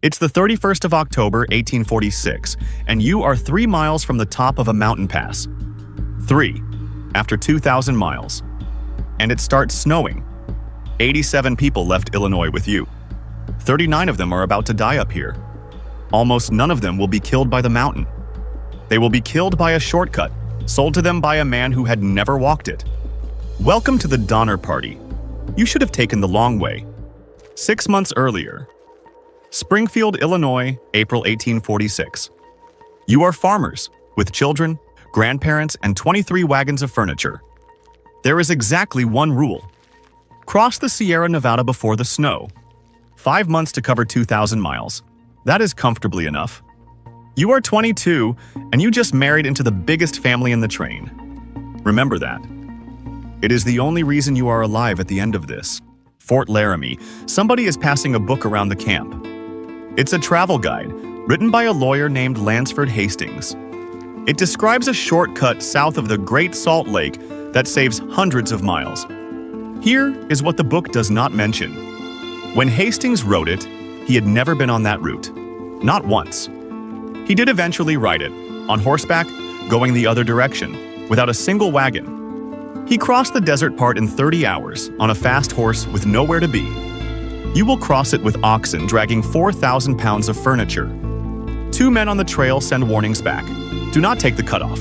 It's the 31st of October, 1846, and you are 3 miles from the top of a mountain pass. 3, after 2,000 miles. And it starts snowing. 87 people left Illinois with you. 39 of them are about to die up here. Almost none of them will be killed by the mountain. They will be killed by a shortcut, sold to them by a man who had never walked it. Welcome to the Donner Party. You should have taken the long way. 6 months earlier. Springfield, Illinois, April 1846. You are farmers, with children, grandparents, and 23 wagons of furniture. There is exactly one rule. Cross the Sierra Nevada before the snow. 5 months to cover 2,000 miles. That is comfortably enough. You are 22, and you just married into the biggest family in the train. Remember that. It is the only reason you are alive at the end of this. Fort Laramie, somebody is passing a book around the camp. It's a travel guide, written by a lawyer named Lansford Hastings. It describes a shortcut south of the Great Salt Lake that saves hundreds of miles. Here is what the book does not mention. When Hastings wrote it, he had never been on that route. Not once. He did eventually ride it, on horseback, going the other direction, without a single wagon. He crossed the desert part in 30 hours, on a fast horse with nowhere to be. You will cross it with oxen dragging 4,000 pounds of furniture. 2 men on the trail send warnings back. Do not take the cutoff.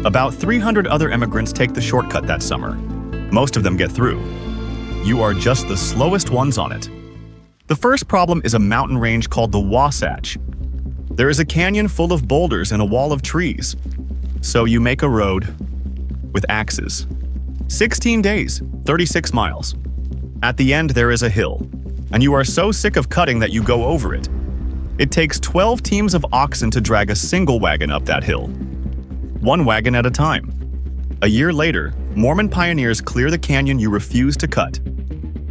About 300 other immigrants take the shortcut that summer. Most of them get through. You are just the slowest ones on it. The first problem is a mountain range called the Wasatch. There is a canyon full of boulders and a wall of trees. So you make a road with axes. 16 days, 36 miles. At the end there is a hill, and you are so sick of cutting that you go over it. It takes 12 teams of oxen to drag a single wagon up that hill. 1 wagon at a time. A year later, Mormon pioneers clear the canyon you refuse to cut.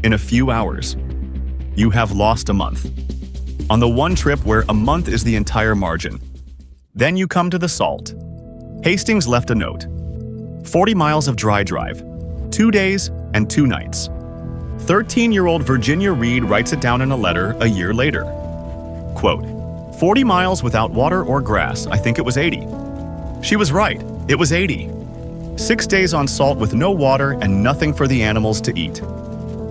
In a few hours, you have lost a month. On the one trip where a month is the entire margin. Then you come to the salt. Hastings left a note. 40 miles of dry drive, 2 days and 2 nights. 13-year-old Virginia Reed writes it down in a letter a year later. Quote, 40 miles without water or grass, I think it was 80. She was right, it was 80. 6 days on salt with no water and nothing for the animals to eat.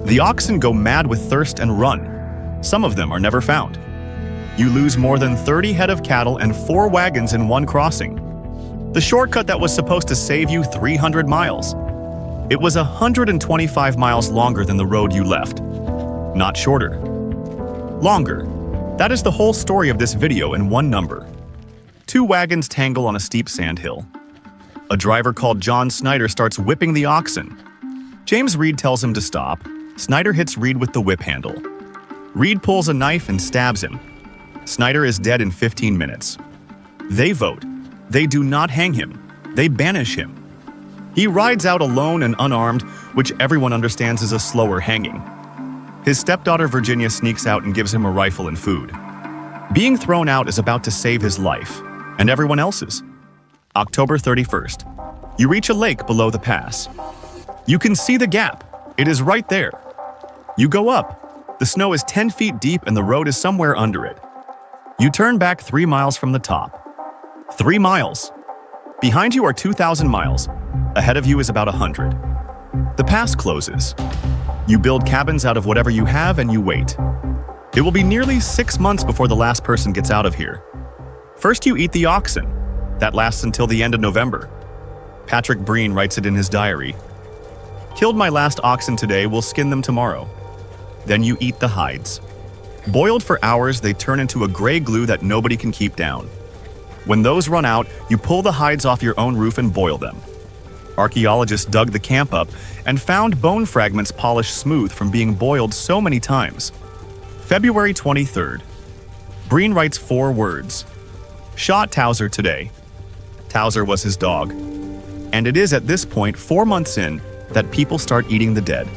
The oxen go mad with thirst and run. Some of them are never found. You lose more than 30 head of cattle and 4 wagons in one crossing. The shortcut that was supposed to save you 300 miles. It was 125 miles longer than the road you left. Not shorter. Longer. That is the whole story of this video in one number. 2 wagons tangle on a steep sandhill. A driver called John Snyder starts whipping the oxen. James Reed tells him to stop. Snyder hits Reed with the whip handle. Reed pulls a knife and stabs him. Snyder is dead in 15 minutes. They vote. They do not hang him. They banish him. He rides out alone and unarmed, which everyone understands is a slower hanging. His stepdaughter Virginia sneaks out and gives him a rifle and food. Being thrown out is about to save his life, and everyone else's. October 31st. You reach a lake below the pass. You can see the gap. It is right there. You go up. The snow is 10 feet deep and the road is somewhere under it. You turn back 3 miles from the top. 3 miles. Behind you are 2,000 miles. Ahead of you is about 100. The pass closes. You build cabins out of whatever you have and you wait. It will be nearly 6 months before the last person gets out of here. First you eat the oxen. That lasts until the end of November. Patrick Breen writes it in his diary. Killed my last oxen today, we'll skin them tomorrow. Then you eat the hides. Boiled for hours, they turn into a gray glue that nobody can keep down. When those run out, you pull the hides off your own roof and boil them. Archaeologists dug the camp up and found bone fragments polished smooth from being boiled so many times. February 23rd. Breen writes 4 words. Shot Towser today. Towser was his dog. And it is at this point, 4 months in, that people start eating the dead.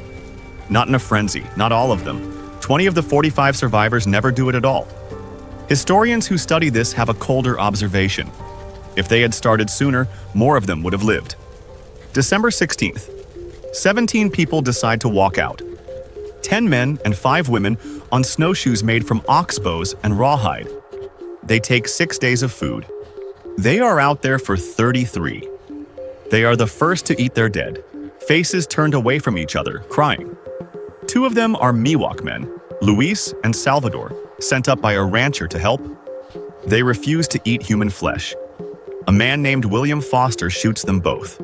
Not in a frenzy, not all of them. 20 of the 45 survivors never do it at all. Historians who study this have a colder observation. If they had started sooner, more of them would have lived. December 16th. 17 people decide to walk out. 10 men and 5 women on snowshoes made from ox bows and rawhide. They take 6 days of food. They are out there for 33. They are the first to eat their dead, faces turned away from each other, crying. 2 of them are Miwok men, Luis and Salvador, sent up by a rancher to help. They refuse to eat human flesh. A man named William Foster shoots them both.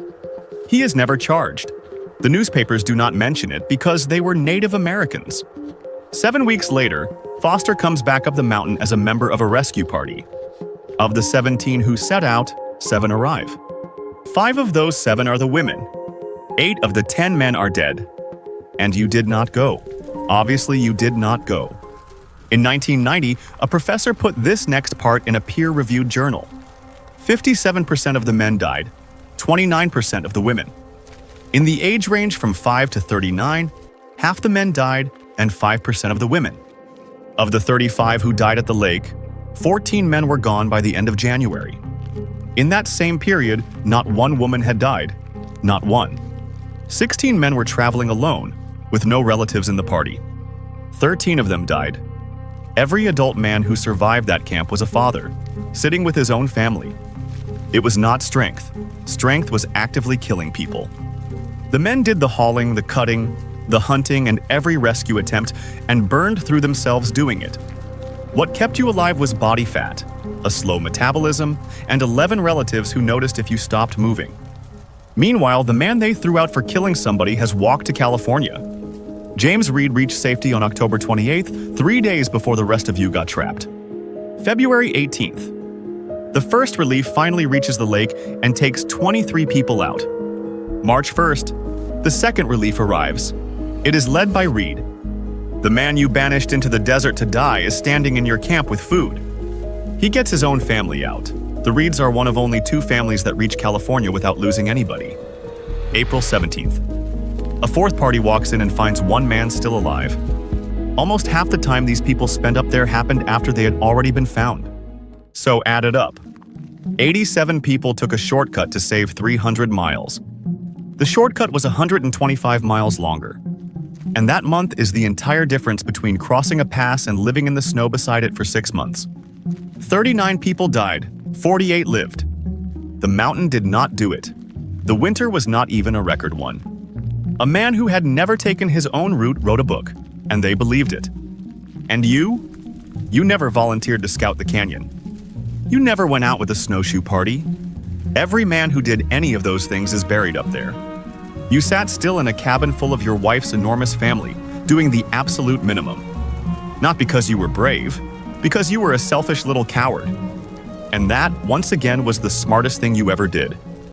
He is never charged. The newspapers do not mention it because they were Native Americans. 7 weeks later, Foster comes back up the mountain as a member of a rescue party. Of the 17 who set out, 7 arrive. 5 of those 7 are the women. 8 of the 10 men are dead. And you did not go. Obviously, you did not go. In 1990, a professor put this next part in a peer-reviewed journal. 57% of the men died, 29% of the women. In the age range from 5 to 39, half the men died and 5% of the women. Of the 35 who died at the lake, 14 men were gone by the end of January. In that same period, not one woman had died. Not one. 16 men were traveling alone, with no relatives in the party. 13 of them died. Every adult man who survived that camp was a father, sitting with his own family. It was not strength. Strength was actively killing people. The men did the hauling, the cutting, the hunting, and every rescue attempt, and burned through themselves doing it. What kept you alive was body fat, a slow metabolism, and 11 relatives who noticed if you stopped moving. Meanwhile, the man they threw out for killing somebody has walked to California. James Reed reached safety on October 28th, 3 days before the rest of you got trapped. February 18th. The first relief finally reaches the lake and takes 23 people out. March 1st, the second relief arrives. It is led by Reed. The man you banished into the desert to die is standing in your camp with food. He gets his own family out. The Reeds are one of only 2 families that reach California without losing anybody. April 17th. A 4th party walks in and finds 1 man still alive. Almost half the time these people spent up there happened after they had already been found. So add it up. 87 people took a shortcut to save 300 miles. The shortcut was 125 miles longer. And that month is the entire difference between crossing a pass and living in the snow beside it for 6 months. 39 people died, 48 lived. The mountain did not do it. The winter was not even a record one. A man who had never taken his own route wrote a book, and they believed it. And you? You never volunteered to scout the canyon. You never went out with a snowshoe party. Every man who did any of those things is buried up there. You sat still in a cabin full of your wife's enormous family, doing the absolute minimum. Not because you were brave, because you were a selfish little coward. And that, once again, was the smartest thing you ever did.